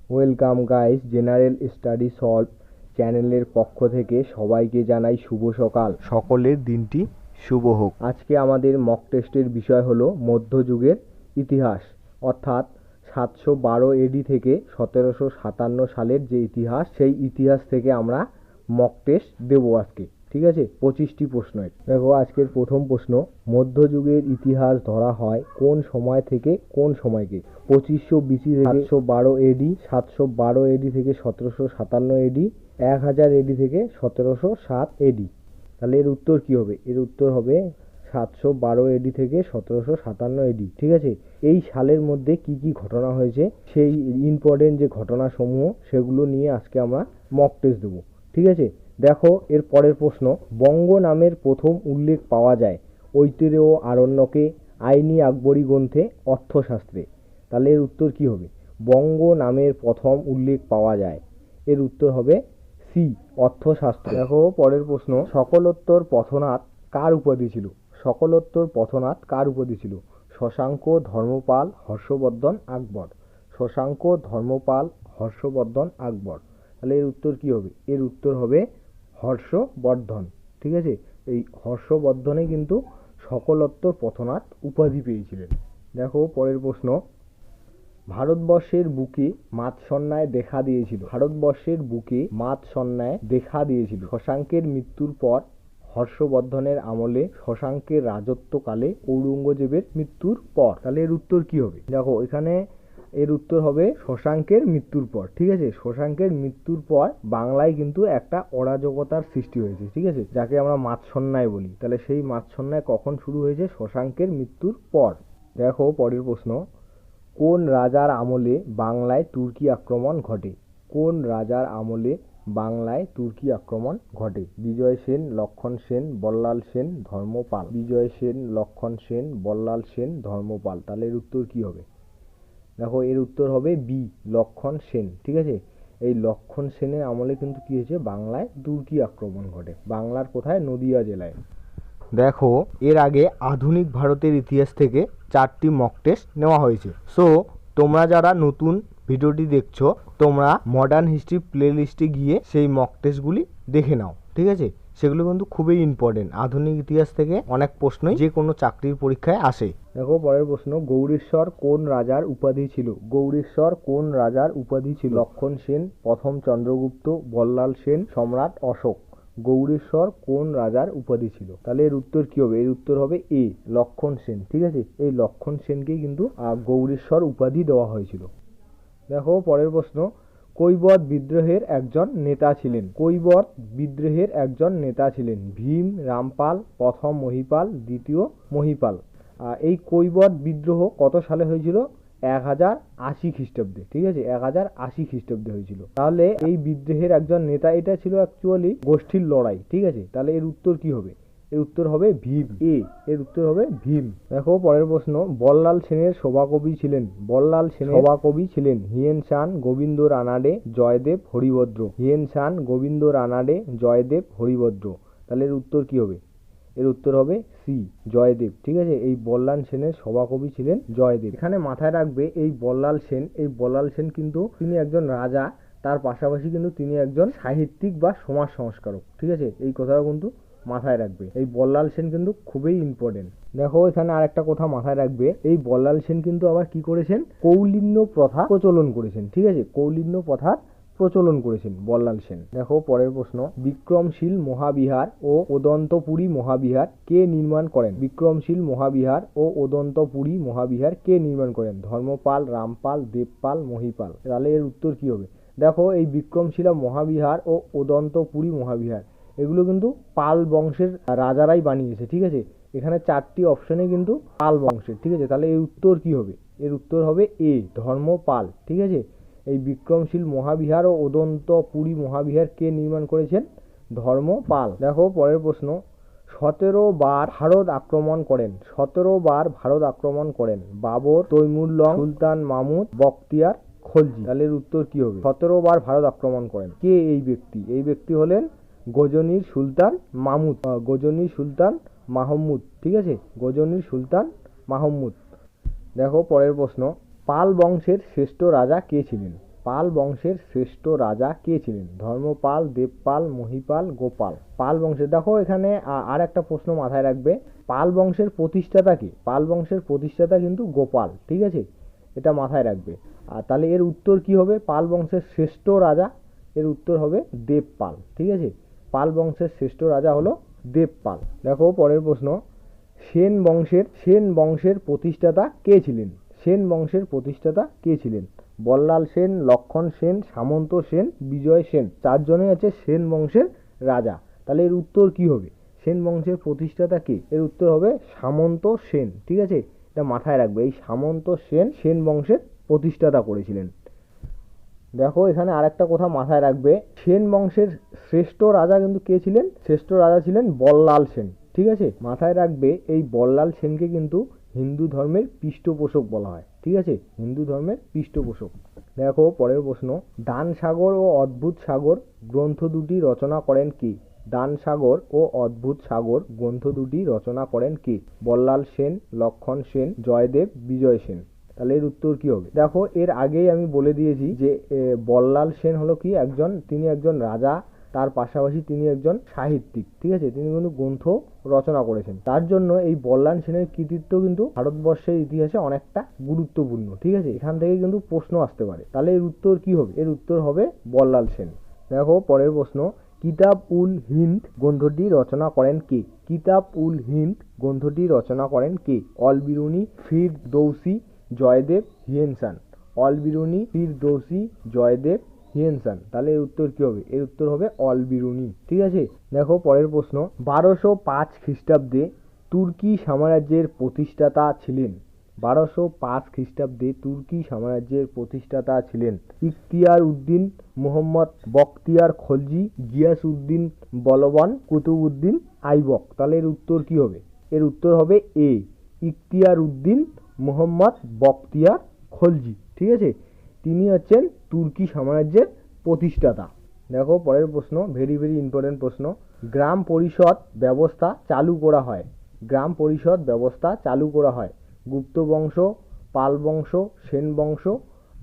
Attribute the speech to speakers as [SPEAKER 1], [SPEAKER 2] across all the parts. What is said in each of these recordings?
[SPEAKER 1] Welcome guys, general study solve চ্যানেলের পক্ষ থেকে সবাইকে জানাই শুভ সকাল। সকলের দিনটি শুভ হোক। আজকে আমাদের মক টেস্টের বিষয় হলো মধ্যযুগের ইতিহাস, অর্থাৎ 712 এডি থেকে 1757 সালের যে ইতিহাস, সেই ইতিহাস থেকে আমরা মক টেস্ট দেবো আজকে। ঠিক আছে, 25টি প্রশ্নের। দেখো, আজকের প্রথম প্রশ্ন, মধ্যযুগের ইতিহাস ধরা হয় কোন সময় থেকে কোন সময়কে? 2500 বিসি থেকে 712 এডি, 712 এডি থেকে 1757 এডি, 1000 এডি থেকে 1707 এডি। তাহলে এর উত্তর কি হবে? এর উত্তর হবে 712 এডি থেকে 1757 এডি। ঠিক আছে, এই সালের মধ্যে কি কি ঘটনা হয়েছে, সেই ইম্পর্টেন্ট যে ঘটনাসমূহ, সেগুলো নিয়ে আজকে আমরা মক টেস্ট দেবো। ঠিক আছে, দেখো এর পরের প্রশ্ন, বঙ্গ নামের প্রথম উল্লেখ পাওয়া যায় ঐতিরেয় আরণ্যকে, আইনি আকবরী গ্রন্থে, অর্থশাস্ত্রে। তাহলে এর উত্তর কি হবে? বঙ্গ নামের প্রথম উল্লেখ পাওয়া যায়, এর উত্তর হবে সি, অর্থশাস্ত্র। দেখো পরের প্রশ্ন, সকলোত্তর পথনাথ কার উপাধি ছিল? সকলোত্তর পথনাথ কার উপাধি ছিল? শশাঙ্ক, ধর্মপাল, হর্ষবর্ধন, আকবর। শশাঙ্ক, ধর্মপাল, হর্ষবর্ধন, আকবর। তাহলে এর উত্তর কি হবে? এর উত্তর হবে হর্ষবর্ধন। ঠিক আছে, এই হর্ষবর্ধনে কিন্তু সকলোত্তর পথনাথ উপাধি পেয়েছিলেন। দেখো পরের প্রশ্ন, ভারতবর্ষের বুকে মাৎসন্যায় দেখা দিয়েছিল। ভারতবর্ষের বুকে মাৎসন্যায় দেখা দিয়েছিল শশাঙ্কের মৃত্যুর পর, হর্ষবর্ধনের আমলে, শশাঙ্কের রাজত্বকালে, ঔরঙ্গজেবের মৃত্যুর পর। তাহলে এর উত্তর কি হবে? দেখো এখানে এর উত্তর হবে শশাঙ্কের মৃত্যুর পর। ঠিক আছে, শশাঙ্কের মৃত্যুর পর বাংলায় কিন্তু একটা অরাজকতার সৃষ্টি হয়েছে। ঠিক আছে, যাকে আমরা মাৎসন্যায় বলি। তাহলে সেই মাৎসন্যায় কখন শুরু হয়েছে? শশাঙ্কের মৃত্যুর পর। দেখো পরের প্রশ্ন, কোন রাজার আমলে বাংলায় তুর্কি আক্রমণ ঘটে? কোন রাজার আমলে বাংলায় তুর্কি আক্রমণ ঘটে? বিজয় সেন, লক্ষণ সেন, বল্লাল সেন, ধর্মপাল। বিজয় সেন, লক্ষণ সেন, বল্লাল সেন, ধর্মপাল। তাহলে এর উত্তর কি হবে? দেখো এর উত্তর হবে বি, লক্ষণ সেন। ঠিক আছে, এই লক্ষণ সেনের আমলে কিন্তু কি হয়েছে? বাংলায় তুর্কি আক্রমণ ঘটে। বাংলার কোথায়? নদিয়া জেলায়। দেখো এর আগে আধুনিক ভারতের ইতিহাস থেকে 4টি মক টেস্ট নেওয়া হয়েছে। সো তোমরা যারা নতুন ভিডিওটি দেখছো, তোমরা মডার্ন হিস্ট্রি প্লে লিস্টে গিয়ে সেই মক টেস্টগুলি দেখে নাও। ঠিক আছে, সেগুলো কিন্তু খুবই ইম্পর্টেন্ট। আধুনিক ইতিহাস থেকে অনেক প্রশ্নই যে কোনো চাকরির পরীক্ষায় আসে। দেখো পরের প্রশ্ন, গৌড়েশ্বর কোন রাজার উপাধি ছিল? গৌড়েশ্বর কোন রাজার উপাধি ছিল? লক্ষণ সেন, প্রথম চন্দ্রগুপ্ত, বল্লাল সেন, সম্রাট অশোক। গৌড়েশ্বর কোন রাজার উপাধি ছিল? তাহলে এর উত্তর কি হবে? এর উত্তর হবে এ, লক্ষণ সেন। ঠিক আছে, এই লক্ষণ সেনকেই কিন্তু গৌড়েশ্বর উপাধি দেওয়া হয়েছিল। দেখো পরের প্রশ্ন, কৈবর্ত বিদ্রোহের একজন নেতা ছিলেন। কৈবর্ত বিদ্রোহের একজন নেতা ছিলেন ভীম, রামপাল, প্রথম মহিপাল, দ্বিতীয় মহিপাল। এই কৈবর্ত বিদ্রোহ কত সালে হয়েছিল? 1080 খ্রিস্টাব্দে। ঠিক আছে, 1080 খ্রিস্টাব্দে হয়েছিল। তাহলে এই বিদ্রোহের একজন নেতা, এটা ছিল অ্যাকচুয়ালি গোষ্ঠীর লড়াই। ঠিক আছে, তাহলে এর উত্তর কি হবে? এর উত্তর হবে ভীম, এ, এর উত্তর হবে ভীম। দেখো পরের প্রশ্ন, বল্লাল সেনের সভাকবি ছিলেন। বল্লাল সেনের সভাকবি ছিলেন হিয়েন সাং, গোবিন্দ রানাডে, জয়দেব, হরিভদ্র। হিয়েন সাং, গোবিন্দ রানাডে, জয়দেব, হরিভদ্র। তাহলে এর উত্তর কি হবে? এর উত্তর হবে সি, জয়দেব। ঠিক আছে, এই বল্লাল সেনের সভাকবি ছিলেন জয়দেব। এখানে মাথায় রাখবে, এই বল্লাল সেন, এই বল্লাল সেন কিন্তু তিনি একজন রাজা, তার পাশাপাশি কিন্তু তিনি একজন সাহিত্যিক বা সমাজ সংস্কারক। ঠিক আছে, এই কথাটা কিন্তু মাথায় রাখবে। এই বল্লাল সেন কিন্তু খুবই ইম্পর্টেন্ট। দেখো এখানে আরেকটা কথা মাথায় রাখবে, এই বল্লাল সেন কিন্তু আবার কি করেছেন? কৌলিন্য প্রথা প্রচলন করেছেন। ঠিক আছে, কৌলিন্য প্রথা প্রচলন করেছেন বল্লাল সেন। দেখো পরের প্রশ্ন, বিক্রমশীল মহাবিহার ও ওদন্তপুরী মহাবিহার কে নির্মাণ করেন? বিক্রমশীল মহাবিহার ও ওদন্তপুরী মহাবিহার কে নির্মাণ করেন? ধর্মপাল, রামপাল, দেবপাল, মহিপাল। তাহলে এর উত্তর কি হবে? দেখো এই বিক্রমশীলা মহাবিহার ও ওদন্তপুরী মহাবিহার, এগুলো কিন্তু পাল বংশের রাজারাই বানিয়েছে। ঠিক আছে, এখানে 4টি অপশনে কিন্তু পাল বংশের। ঠিক আছে, তাহলে এর উত্তর কি হবে? এর উত্তর হবে এ, ধর্মপাল। ঠিক আছে, এই বিক্রমশীল মহাবিহার ও ওদন্তপুরী মহাবিহার কে নির্মাণ করেছেন? ধর্মপাল। দেখো পরের প্রশ্ন, 17 বার ভারত আক্রমণ করেন। 17 বার ভারত আক্রমণ করেন বাবর, তৈমুরলং, সুলতান মাহমুদ, বখতিয়ার খলজি। তাহলে এর উত্তর কি হবে? 17 বার ভারত আক্রমণ করেন কে এই ব্যক্তি? এই ব্যক্তি হলেন গজনীর সুলতান মাহমুদ, গজনীর সুলতান মাহমুদ। ঠিক আছে, গজনীর সুলতান মাহমুদ। দেখো পরের প্রশ্ন, পাল বংশের শ্রেষ্ঠ রাজা কে ছিলেন? পাল বংশের শ্রেষ্ঠ রাজা কে ছিলেন? ধর্মপাল, দেবপাল, মহিপাল, গোপাল। পাল বংশের, দেখো এখানে আর একটা প্রশ্ন মাথায় রাখবে, পাল বংশের প্রতিষ্ঠাতা কে? পাল বংশের প্রতিষ্ঠাতা কিন্তু গোপাল, ঠিক আছে, এটা মাথায় রাখবে। আর তাহলে এর উত্তর কি হবে? পাল বংশের শ্রেষ্ঠ রাজা, এর উত্তর হবে দেবপাল, ঠিক আছে। পাল বংশের শ্রেষ্ঠ রাজা হলো দেবপাল। দেখো পরের প্রশ্ন, সেন বংশের প্রতিষ্ঠাতা কে ছিলেন? সেন বংশের প্রতিষ্ঠাতা কে ছিলেন? বল্লাল সেন, লক্ষণ সেন, সামন্ত সেন, বিজয় সেন, চারজনই আছে সেন বংশের রাজা। তাহলে এর উত্তর কি হবে? সেন বংশের প্রতিষ্ঠাতা কে? এর উত্তর হবে সামন্ত সেন, ঠিক আছে, এটা মাথায় রাখবে। এই সামন্ত সেন সেন বংশের প্রতিষ্ঠাতা করেছিলেন। দেখো এখানে আরেকটা কথা মাথায় রাখবে, সেন বংশের শ্রেষ্ঠ রাজা কিন্তু কে ছিলেন? শ্রেষ্ঠ রাজা ছিলেন বল্লাল সেন, ঠিক আছে, মাথায় রাখবে। এই বল্লাল সেনকে কিন্তু হিন্দু ধর্মের পৃষ্ঠপোষক বলা হয়, ঠিক আছে, হিন্দু ধর্মের পৃষ্ঠপোষক। দেখো পরের প্রশ্ন, দান সাগর ও অদ্ভুত সাগর গ্রন্থ দুটি রচনা করেন কে? দান সাগর ও অদ্ভুত সাগর গ্রন্থ দুটি রচনা করেন কে? বল্লাল সেন, লক্ষণ সেন, জয়দেব, বিজয় সেন। তাহলে এর উত্তর কি হবে? দেখো এর আগেই আমি বলে দিয়েছি যে বল্লাল সেন হলো কি তিনি একজন রাজা, তার পাশাপাশি তিনি একজন সাহিত্যিক, ঠিক আছে, তিনি কিন্তু গ্রন্থ রচনা করেছেন। তার জন্য এই বল্লাল সেনের কৃতিত্ব কিন্তু ভারতবর্ষের ইতিহাসে অনেকটা গুরুত্বপূর্ণ, ঠিক আছে, এখান থেকে কিন্তু প্রশ্ন আসতে পারে। তাহলে এর উত্তর কি হবে? এর উত্তর হবে বল্লাল সেন। দেখো পরের প্রশ্ন, কিতাব উল হিন্দ গ্রন্থটি রচনা করেন কে? কিতাব উল হিন্দ গ্রন্থটি রচনা করেন কে? Al Biruni, Firdausi, Jaydev, Hiuen Tsang. Al Biruni, Firdausi, Jaydev, Hiuen Tsang. তাহলে এর উত্তর কি হবে? এর উত্তর হবে অল বিরুনি, ঠিক আছে। দেখো পরের প্রশ্ন, 1205 খ্রিস্টাব্দে তুর্কি সাম্রাজ্যের প্রতিষ্ঠাতা ছিলেন? 1205 খ্রিস্টাব্দে তুর্কি সাম্রাজ্যের প্রতিষ্ঠাতা ছিলেন ইখতিয়ার উদ্দিন, মোহাম্মদ বখতিয়ার খলজি, গিয়াস উদ্দিন বলবান, কুতুবউদ্দিন আইবক। তাহলে এর উত্তর কি হবে? এর উত্তর হবে এ, ইখতিয়ার উদ্দিন মোহাম্মদ বখতিয়ার খলজি, ঠিক আছে, তিনি হচ্ছেন তুর্কি সাম্রাজ্যের প্রতিষ্ঠাতা। দেখো পরের প্রশ্ন, ভেরি ইম্পর্টেন্ট প্রশ্ন, গ্রাম পরিষদ ব্যবস্থা চালু করা হয়? গ্রাম পরিষদ ব্যবস্থা চালু করা হয় গুপ্ত বংশ, পাল বংশ, সেন বংশ,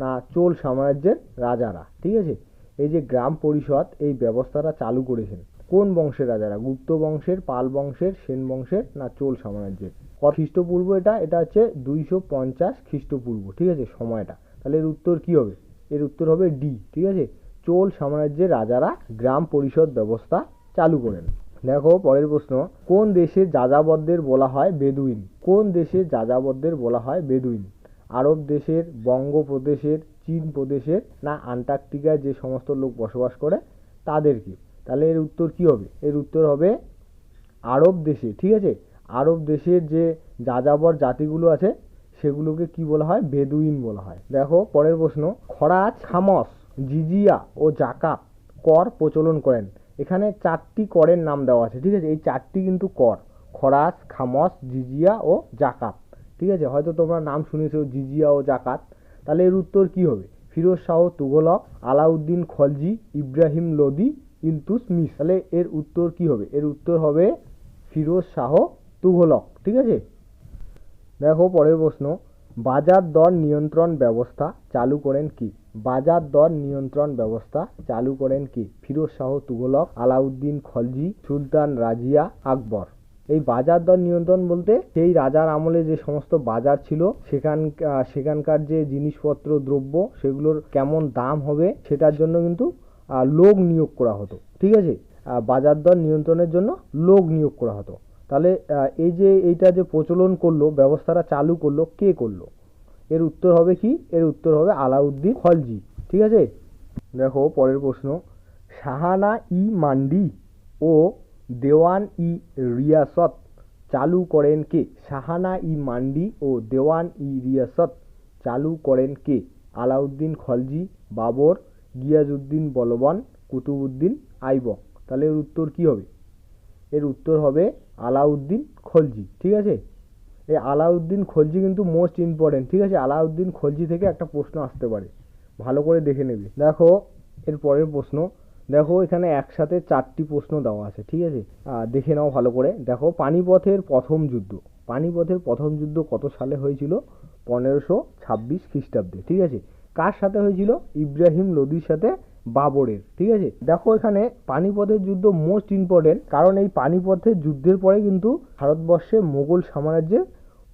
[SPEAKER 1] না চোল সাম্রাজ্যের রাজারা? ঠিক আছে, এই যে গ্রাম পরিষদ এই ব্যবস্থাটা চালু করেছেন কোন বংশের রাজারা? গুপ্ত বংশের, পাল বংশের, সেন বংশের, না চোল সাম্রাজ্যের? খ্রিস্টপূর্ব এটা হচ্ছে 250 খ্রিস্টপূর্ব, ঠিক আছে সময়টা। তাহলে এর উত্তর কি হবে? এর উত্তর হবে ডি, ঠিক আছে, চোল সাম্রাজ্যের রাজারা গ্রাম পরিষদ ব্যবস্থা চালু করেন। দেখো পরের প্রশ্ন, কোন দেশের যাযাবরদের বলা হয় বেদুইন? কোন দেশের যাযাবরদের বলা হয় বেদুইন? আরব দেশের, বঙ্গপ্রদেশের, চীন প্রদেশের, না আন্টার্কটিকায় যে সমস্ত লোক বসবাস করে তাদেরকে? তাহলে এর উত্তর কি হবে? এর উত্তর হবে আরব দেশে, ঠিক আছে, আরব দেশের যে যাযাবর জাতিগুলো আছে সেগুলোকে কি বলা হয়? বেদুইন বলা হয়। দেখো পরের প্রশ্ন, খরাজ, খামস, জিজিয়া ও জাকাত কর প্রচলন করেন? এখানে 4টি করের নাম দেওয়া আছে, ঠিক আছে, এই 4টি কিন্তু কর, খরাজ, খামস, জিজিয়া ও জাকাত, ঠিক আছে, হয়তো তোমরা নাম শুনেছো জিজিয়া ও জাকাত। তাহলে এর উত্তর কি হবে? ফিরোজ শাহ তুগলক, আলাউদ্দিন খলজি, ইব্রাহিম লোদি, ইলতুৎমিশ। তাহলে এর উত্তর কি হবে? এর উত্তর হবে ফিরোজ শাহ তুগলক, ঠিক আছে। দেখো পরের প্রশ্ন, বাজার দর নিয়ন্ত্রণ ব্যবস্থা চালু করেন কি? বাজার দর নিয়ন্ত্রণ ব্যবস্থা চালু করেন কি? ফিরোজ শাহ তুগলক, আলাউদ্দিন খলজি, সুলতান রাজিয়া, আকবর। এই বাজার দর নিয়ন্ত্রণ বলতে সেই রাজার আমলে যে সমস্ত বাজার ছিল সেখানকার যে জিনিসপত্র দ্রব্য সেগুলোর কেমন দাম হবে সেটার জন্য কিন্তু লোক নিয়োগ করা হতো, ঠিক আছে, বাজার দর নিয়ন্ত্রণের জন্য লোক নিয়োগ করা হতো। তাহলে এইটা যে প্রচলন করলো, ব্যবস্থাটা চালু করলো, কে করলো? এর উত্তর হবে কি? এর উত্তর হবে আলাউদ্দিন খলজি, ঠিক আছে। দেখো পরের প্রশ্ন, শাহানা ই মান্ডি ও দেওয়ান ই রিয়াসত চালু করেন কে? শাহানা ই মান্ডি ও দেওয়ান ই রিয়াসত চালু করেন কে? আলাউদ্দিন খলজি, বাবর, গিয়াসউদ্দিন বলবান, কুতুবউদ্দিন আইবক। তাহলে এর উত্তর কি হবে? এর উত্তর হবে আলাউদ্দিন খলজি, ঠিক আছে। এই আলাউদ্দিন খলজি কিন্তু মোস্ট ইম্পর্টেন্ট, ঠিক আছে, আলাউদ্দিন খলজি থেকে একটা প্রশ্ন আসতে পারে, ভালো করে দেখে নেবে। দেখো এর পরের প্রশ্ন, দেখো এখানে একসাথে 4টি প্রশ্ন দেওয়া আছে, ঠিক আছে, দেখে নাও ভালো করে। দেখো পানিপথের প্রথম যুদ্ধ কত সালে হয়েছিল? 1526 খ্রিস্টাব্দে, ঠিক আছে। কার সাথে হয়েছিল? ইব্রাহিম লোদির সাথে বাবরের। ঠিক আছে, দেখো এখানে পানিপথের যুদ্ধ মোস্ট ইম্পর্টেন্ট, কারণ এই পানিপথের যুদ্ধের পরে কিন্তু ভারতবর্ষে মোগল সাম্রাজ্য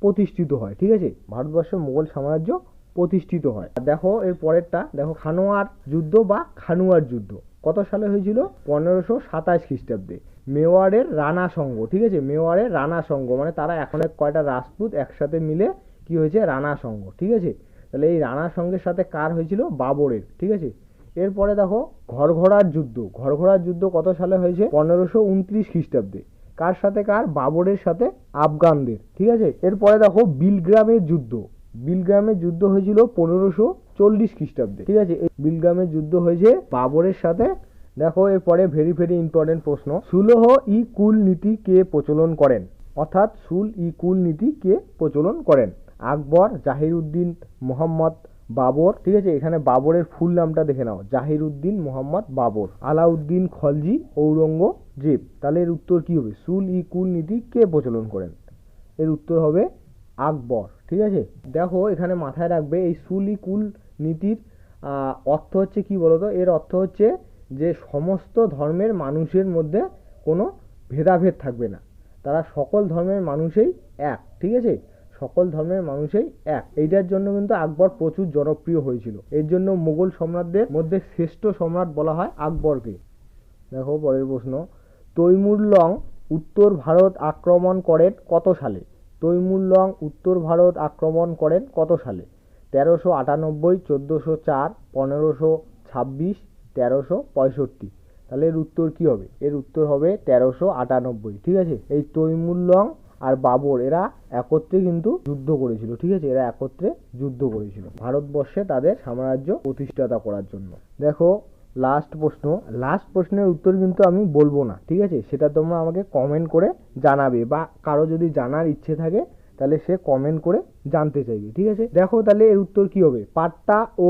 [SPEAKER 1] প্রতিষ্ঠিত হয়। ঠিক আছে, ভারতবর্ষে মোগল সাম্রাজ্য প্রতিষ্ঠিত হয়। দেখো এর পরেরটা, দেখো খানোয়ার যুদ্ধ বা খানুয়ার যুদ্ধ কত সালে হয়েছিল? 1527 খ্রিস্টাব্দে। মেওয়ারের রানা সংঘ। ঠিক আছে, মেওয়ারের রানা সংঘ মানে তারা এখন কয়টা রাজপুত একসাথে মিলে কি হয়েছে? রানা সংঘ। ঠিক আছে, তাহলে এই রানা সংঘের সাথে কার হয়েছিল? বাবরের। ঠিক আছে, এরপরে দেখো ঘরঘরার যুদ্ধ। ঘরঘরার যুদ্ধ কত সালে হয়েছে? 1529 খ্রিস্টাব্দে। কার সাথে? কার? বাবরের সাথে আফগানদের। ঠিক আছে, এরপরে দেখো বিলগ্রামের যুদ্ধ। বিলগ্রামের যুদ্ধ হয়েছিল 1540 খ্রিস্টাব্দে। ঠিক আছে, এই বিলগ্রামের যুদ্ধ হয়েছে বাবরের সাথে। দেখো এরপরে ভেরি ভেরি ইম্পর্টেন্ট প্রশ্ন, সুলহ ই কুল নীতি কে প্রচলন করেন? অর্থাৎ সুল ই কুল নীতি কে প্রচলন করেন? আকবর, জাহিরউদ্দিন, মোহাম্মদ বাবর। ঠিক আছে, এখানে বাবরের ফুল নামটা দেখে নাও, জাহিরউদ্দিন মোহাম্মদ বাবর। আলাউদ্দিন খলজি, ঔরঙ্গজেব। তাহলে এর উত্তর কি হবে? সুল ই কুল নীতি কে প্রচলন করেন? এর উত্তর হবে আকবর। ঠিক আছে, দেখো এখানে মাথায় রাখবে এই সুল ই কুল নীতির অর্থ হচ্ছে কি বলতো? এর অর্থ হচ্ছে যে সমস্ত ধর্মের মানুষের মধ্যে কোনো ভেদাভেদ থাকবে না, তারা সকল ধর্মের মানুষই এক। ঠিক আছে, সকল ধর্মের মানুষই এক। এইটার জন্য কিন্তু আকবর প্রচুর জনপ্রিয় হয়েছিল। এর জন্য মুঘল সম্রাটদের মধ্যে শ্রেষ্ঠ সম্রাট বলা হয় আকবরকে। দেখো পরের প্রশ্ন, তৈমুর লং উত্তর ভারত আক্রমণ করেন কত সালে? তৈমুর লং উত্তর ভারত আক্রমণ করেন কত সালে? 1398, 1404, 1526, 1365। তাহলে এর উত্তর কি হবে? এর উত্তর হবে 1398। ঠিক আছে, এই তৈমুর লং আর বাবর এরা একত্রে কিন্তু যুদ্ধ করেছিল। ঠিক আছে, এরা একত্রে যুদ্ধ করেছিল ভারতবর্ষে তাদের সাম্রাজ্য প্রতিষ্ঠাতা করার জন্য। দেখো লাস্ট প্রশ্ন, লাস্ট প্রশ্নের উত্তর কিন্তু আমি বলবো না। ঠিক আছে, সেটা তোমরা আমাকে কমেন্ট করে জানাবে, বা কারো যদি জানার ইচ্ছে থাকে তাহলে সে কমেন্ট করে জানতে চাইবে। ঠিক আছে, দেখো তাহলে এর উত্তর কি হবে? পাট্টা ও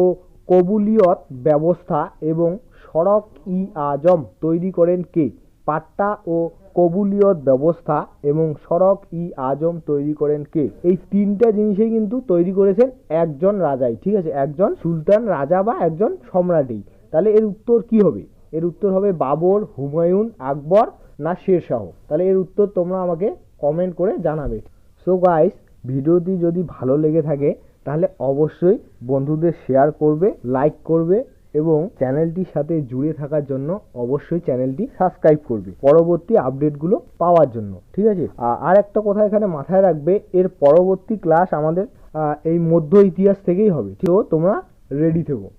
[SPEAKER 1] কবুলিয়ত ব্যবস্থা এবং সড়ক ই আজম তৈরি করেন কে? পাট্টা ও কবুলিয়ত ব্যবস্থা এবং সড়ক ই আজম তৈরি করেন কে? এই তিনটা জিনিসই কিন্তু তৈরি করেছেন একজন রাজাই। ঠিক আছে, একজন সুলতান রাজা বা একজন সম্রাটই। তাহলে এর উত্তর কি হবে? এর উত্তর হবে বাবর, হুমায়ুন, আকবর না শেরশাহ। তাহলে এর উত্তর তোমরা আমাকে কমেন্ট করে জানাবে। সো গাইস, ভিডিওটি যদি ভালো লেগে থাকে তাহলে অবশ্যই বন্ধুদের শেয়ার করবে, লাইক করবে এবং চ্যানেলটির সাথে জুড়ে থাকার জন্য অবশ্যই চ্যানেলটি সাবস্ক্রাইব করবে পরবর্তী আপডেটগুলো পাওয়ার জন্য। ঠিক আছে, আর একটা কথা এখানে মাথায় রাখবে, এর পরবর্তী ক্লাস আমাদের এই মধ্য ইতিহাস থেকেই হবে। তো তোমরা রেডি থেকো।